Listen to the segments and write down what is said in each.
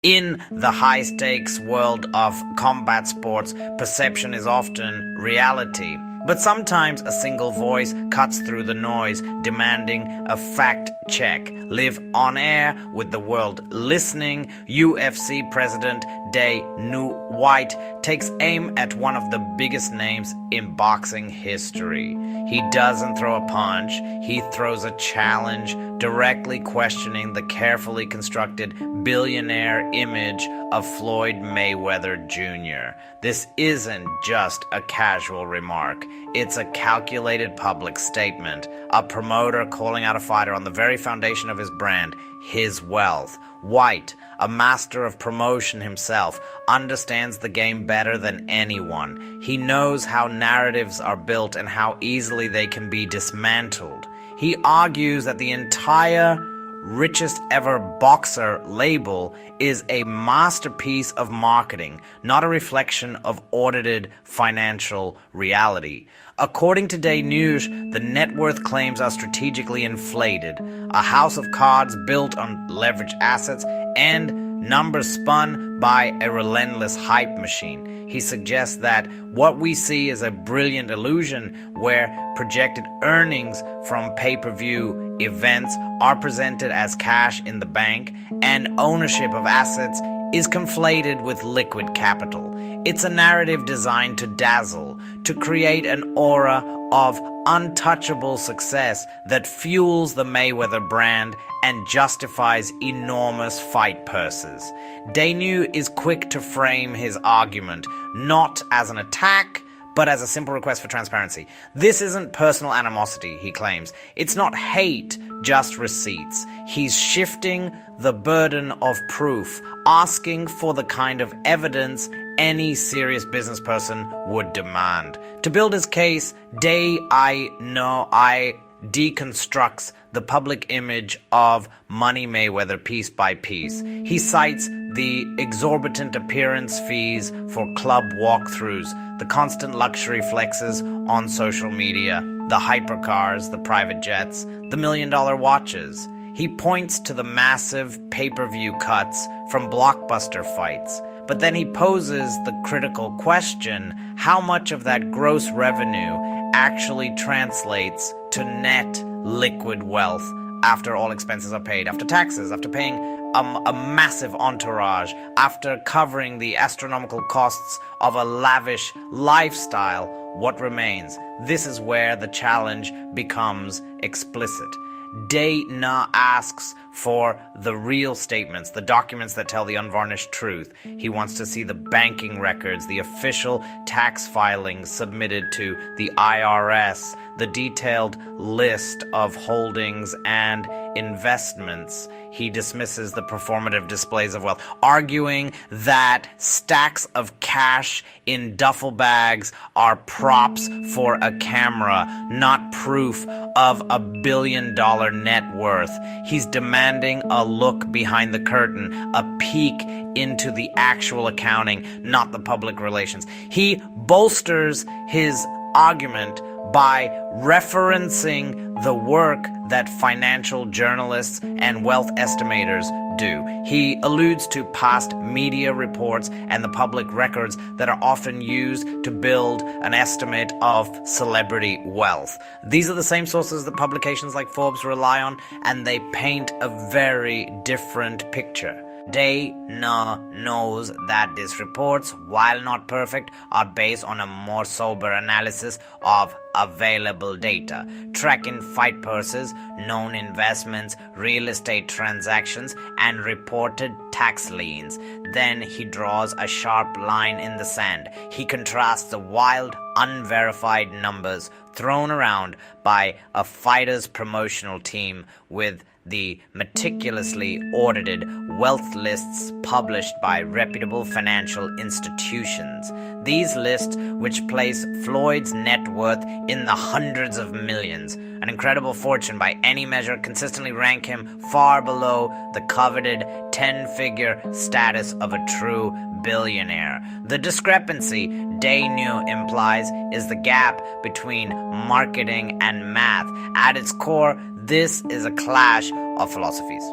In the high-stakes world of combat sports, perception is often reality. But sometimes a single voice cuts through the noise, demanding a fact check. Live on air with the world listening. UFC President Dana White takes aim at one of the biggest names in boxing history. He doesn't throw a punch, he throws a challenge, directly questioning the carefully constructed billionaire image of Floyd Mayweather Jr. This isn't just a casual remark. It's a calculated public statement, a promoter calling out a fighter on the very foundation of his brand, his wealth. White, a master of promotion himself, understands the game better than anyone. He knows how narratives are built and how easily they can be dismantled. He argues that the entire richest ever boxer label is a masterpiece of marketing, not a reflection of audited financial reality. According to Day News, the net worth claims are strategically inflated, a house of cards built on leveraged assets and numbers spun by a relentless hype machine. He suggests that what we see is a brilliant illusion where projected earnings from pay-per-view events are presented as cash in the bank and ownership of assets is conflated with liquid capital. It's a narrative designed to dazzle, to create an aura of untouchable success that fuels the Mayweather brand and justifies enormous fight purses. Dana is quick to frame his argument, not as an attack, but as a simple request for transparency. This isn't personal animosity, he claims. It's not hate, just receipts. He's shifting the burden of proof, asking for the kind of evidence any serious business person would demand. To build his case, I deconstructs the public image of Money Mayweather piece by piece. He cites the exorbitant appearance fees for club walkthroughs, the constant luxury flexes on social media, the hypercars, the private jets, the million-dollar watches. He points to the massive pay-per-view cuts from blockbuster fights. But then he poses the critical question, how much of that gross revenue actually translates to net liquid wealth after all expenses are paid, after taxes, after paying a massive entourage, after covering the astronomical costs of a lavish lifestyle? What remains? This is where the challenge becomes explicit. Dana asks for the real statements, the documents that tell the unvarnished truth. He wants to see the banking records, the official tax filings submitted to the IRS, the detailed list of holdings and investments. He dismisses the performative displays of wealth, arguing that stacks of cash in duffel bags are props for a camera, not proof of a billion-dollar net worth. He's demanding a look behind the curtain, a peek into the actual accounting, not the public relations. He bolsters his argument by referencing the work that financial journalists and wealth estimators do. He alludes to past media reports and the public records that are often used to build an estimate of celebrity wealth. These are the same sources that publications like Forbes rely on, and they paint a very different picture. Dana knows that these reports, while not perfect, are based on a more sober analysis of available data, tracking fight purses, known investments, real estate transactions, and reported tax liens. Then he draws a sharp line in the sand. He contrasts the wild, unverified numbers thrown around by a fighter's promotional team with the meticulously audited wealth lists published by reputable financial institutions. These lists, which place Floyd's net worth in the hundreds of millions, an incredible fortune by any measure, consistently rank him far below the coveted 10-figure status of a true billionaire. The discrepancy, Dana implies, is the gap between marketing and math. At its core, this is a clash of philosophies.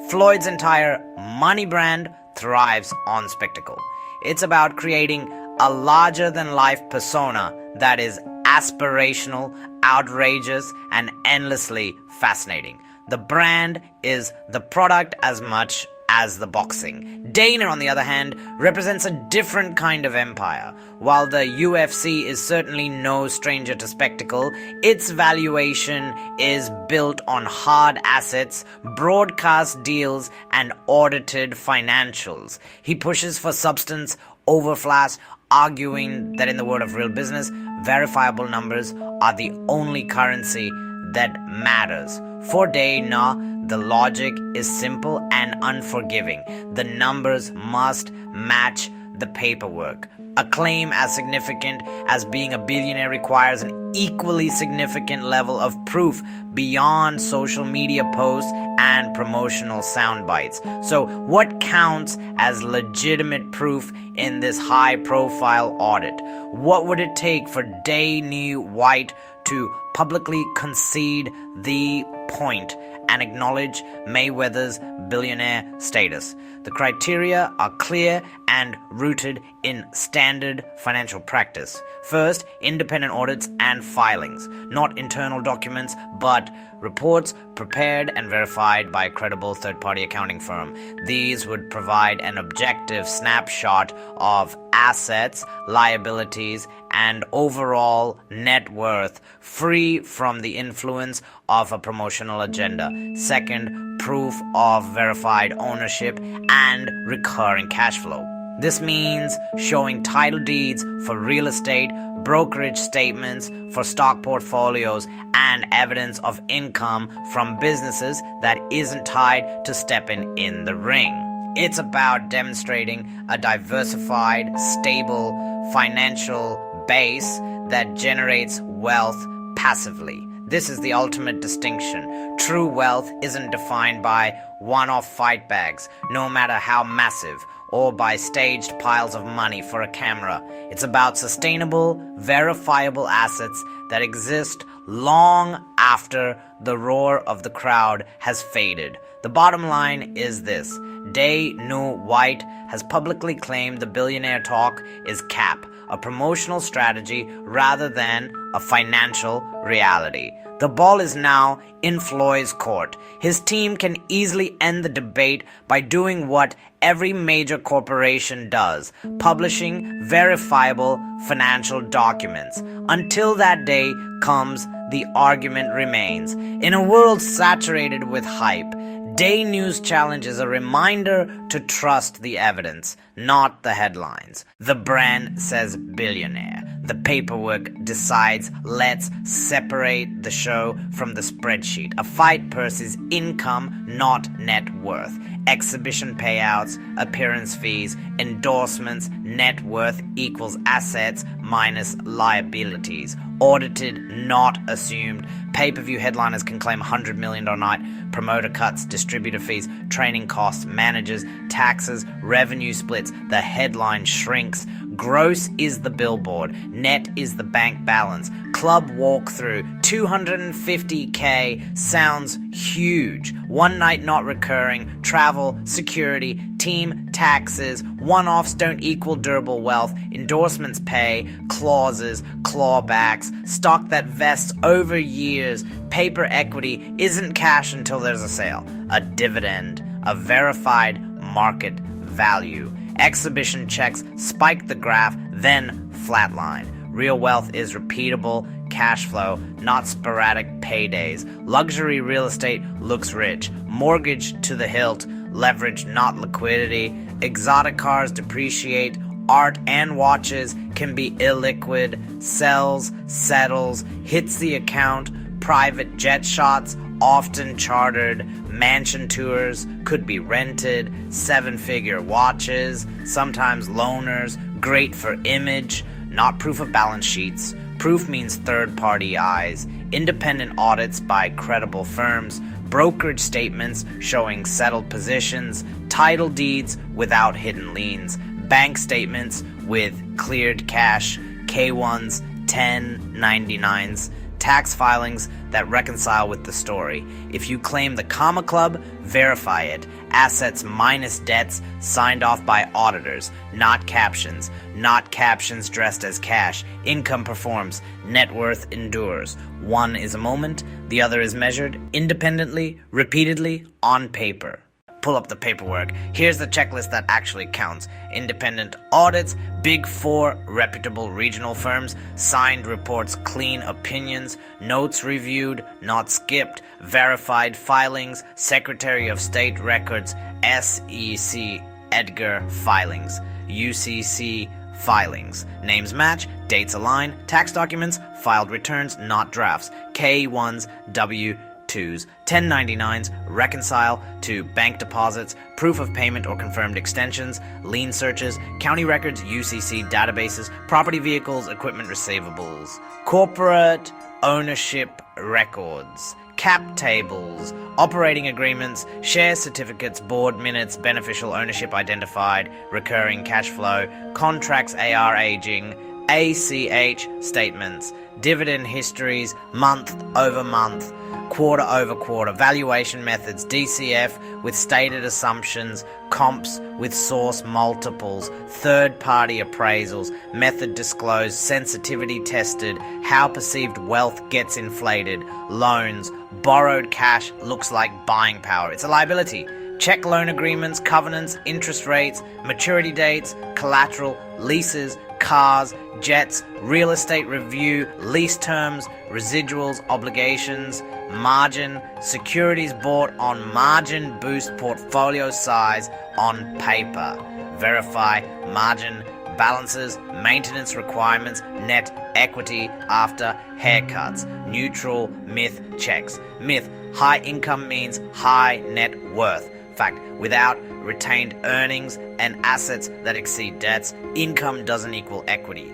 Floyd's entire money brand, thrives on spectacle. It's about creating a larger-than-life persona that is aspirational, outrageous, and endlessly fascinating. The brand is the product as much as the boxing. Dana, on the other hand, represents a different kind of empire. While the UFC is certainly no stranger to spectacle, its valuation is built on hard assets, broadcast deals, and audited financials. He pushes for substance over flash, arguing that in the world of real business, verifiable numbers are the only currency that matters. For Dana, the logic is simple and unforgiving. The numbers must match the paperwork. A claim as significant as being a billionaire requires an equally significant level of proof beyond social media posts and promotional sound bites. So, what counts as legitimate proof in this high-profile audit? What would it take for Dana White to publicly concede the point and acknowledge Mayweather's billionaire status? The criteria are clear and rooted in standard financial practice. First, independent audits and filings, not internal documents, but reports prepared and verified by a credible third-party accounting firm. These would provide an objective snapshot of assets, liabilities, and overall net worth, free from the influence of a promotional agenda. Second, proof of verified ownership and recurring cash flow. This means showing title deeds for real estate, brokerage statements for stock portfolios, and evidence of income from businesses that isn't tied to stepping in the ring. It's about demonstrating a diversified, stable financial base that generates wealth passively. This is the ultimate distinction. True wealth isn't defined by one-off fight bags, no matter how massive, or by staged piles of money for a camera. It's about sustainable, verifiable assets that exist long after the roar of the crowd has faded. The bottom line is this: Dana White has publicly claimed the billionaire talk is cap, a promotional strategy rather than a financial reality. The ball is now in Floyd's court. His team can easily end the debate by doing what every major corporation does: publishing verifiable financial documents. Until that day comes, the argument remains. In a world saturated with hype, Day News Challenge is a reminder to trust the evidence, not the headlines. The brand says billionaire. The paperwork decides let's separate the show from the spreadsheet. A fight purse's income, not net worth. Exhibition payouts, appearance fees, endorsements, net worth equals assets minus liabilities. Audited, not assumed. Pay-per-view headliners can claim $100 million a night. Promoter cuts, distributor fees, training costs, managers, taxes, revenue splits. The headline shrinks. Gross is the billboard. Net is the bank balance. Club walkthrough. $250K sounds huge. One night not recurring. Travel, security, team, taxes. One-offs don't equal durable wealth. Endorsements pay. Clauses, clawbacks. Stock that vests over years. Paper equity isn't cash until there's a sale. A dividend. A verified market value. Exhibition checks spike the graph, then flatline. Real wealth is repeatable cash flow, not sporadic paydays. Luxury real estate looks rich. Mortgage to the hilt, leverage, not liquidity. Exotic cars depreciate. Art and watches can be illiquid. Sells, settles, hits the account. Private jet shots, often chartered. Mansion tours could be rented. Seven-figure watches, sometimes loaners. Great for image, not proof of balance sheets. Proof means third-party eyes. Independent audits by credible firms. Brokerage statements showing settled positions. Title deeds without hidden liens. Bank statements with cleared cash. K1s, 1099s. Tax filings that reconcile with the story. If you claim the Comma Club, verify it. assets minus debts signed off by auditors, not captions. Not captions dressed as cash. Income performs, net worth endures. One is a moment, the other is measured independently, repeatedly, on paper. Pull up the paperwork. Here's the checklist that actually counts. Independent audits, Big Four reputable regional firms, signed reports, clean opinions, notes reviewed, not skipped, verified filings, Secretary of State records, SEC Edgar filings, UCC filings, names match, dates align, tax documents, filed returns, not drafts, K1s, W2s, 1099s, reconcile to bank deposits, proof of payment or confirmed extensions, lien searches, county records, UCC databases, property vehicles, equipment receivables, corporate ownership records, cap tables, operating agreements, share certificates, board minutes, beneficial ownership identified, recurring cash flow, contracts AR aging, ACH statements, dividend histories, month over month, quarter over quarter, valuation methods, DCF with stated assumptions, comps with source multiples, third-party appraisals, method disclosed, sensitivity tested, how perceived wealth gets inflated, loans, borrowed cash looks like buying power. It's a liability. Check loan agreements, covenants, interest rates, maturity dates, collateral, leases, cars, jets, real estate review, lease terms, residuals, obligations, margin, securities bought on margin boost portfolio size on paper. Verify margin balances, maintenance requirements, net equity after haircuts. Neutral myth checks. Myth, high income means high net worth. Fact, without retained earnings and assets that exceed debts, income doesn't equal equity.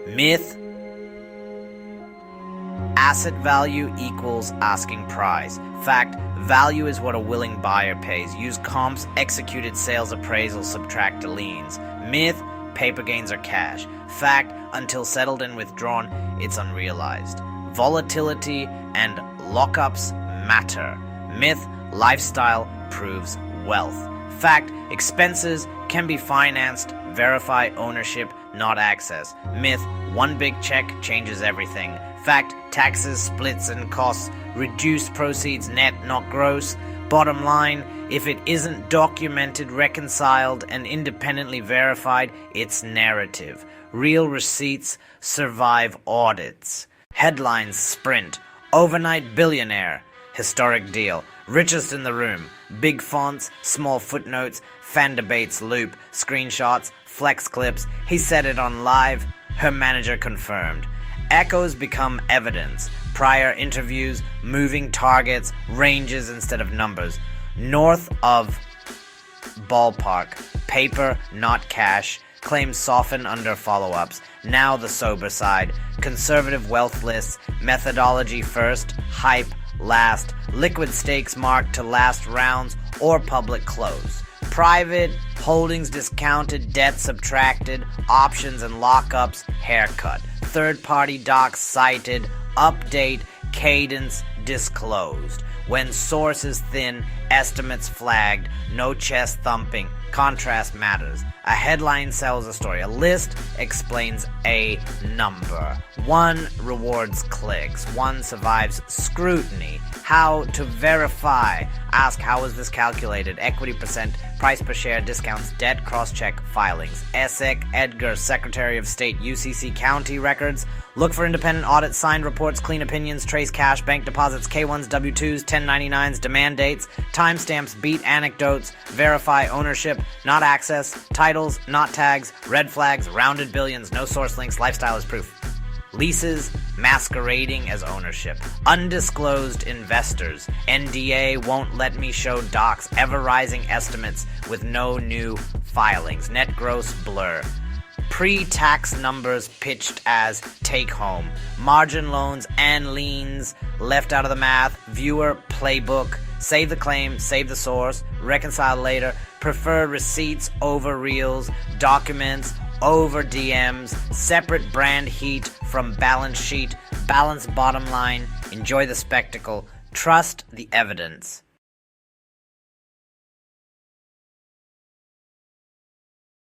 Myth, asset value equals asking price. Fact, value is what a willing buyer pays. Use comps, executed sales appraisal, subtract liens. Myth, paper gains are cash. Fact, until settled and withdrawn, it's unrealized. Volatility and lockups matter. Myth, lifestyle proves wealth. Fact, expenses can be financed. Verify ownership, not access. Myth, one big check changes everything. Fact, taxes, splits, and costs reduce proceeds net, not gross. Bottom line, if it isn't documented, reconciled, and independently verified, it's narrative. Real receipts survive audits. Headlines sprint. Overnight billionaire. Historic deal. Richest in the room. Big fonts, small footnotes, fan debates loop, screenshots, flex clips. He said it on live. Her manager confirmed. Echoes become evidence. Prior interviews, moving targets, ranges instead of numbers. North of ballpark. Paper, not cash. Claims soften under follow-ups. Now the sober side. Conservative wealth lists. Methodology first. Hype last. Liquid stakes marked to last rounds or public close. Private holdings discounted, debt subtracted, options and lockups haircut. Third-party docs cited, update, cadence disclosed. When source is thin, estimates flagged, no chest thumping, contrast matters. A headline sells a story. A list explains a number. One rewards clicks. One survives scrutiny. How to verify. Ask, how is this calculated? Equity percent, price per share, discounts, debt, cross-check, filings. ESEC, Edgar, Secretary of State, UCC county records. Look for independent audits, signed reports, clean opinions, trace cash, bank deposits, K1s, W2s, 1099s, demand dates, timestamps, beat anecdotes, verify ownership, not access, titles, not tags, red flags, rounded billions, no source links, lifestyle is proof. Leases masquerading as ownership. Undisclosed investors. NDA won't let me show docs. Ever rising estimates with no new filings. Net gross blur. Pre-tax numbers pitched as take-home. Margin loans and liens left out of the math. Viewer playbook. Save the claim, save the source. Reconcile later. Prefer receipts over reels. Documents over DMs. Separate brand heat from balance sheet. Balanced bottom line. Enjoy the spectacle. Trust the evidence.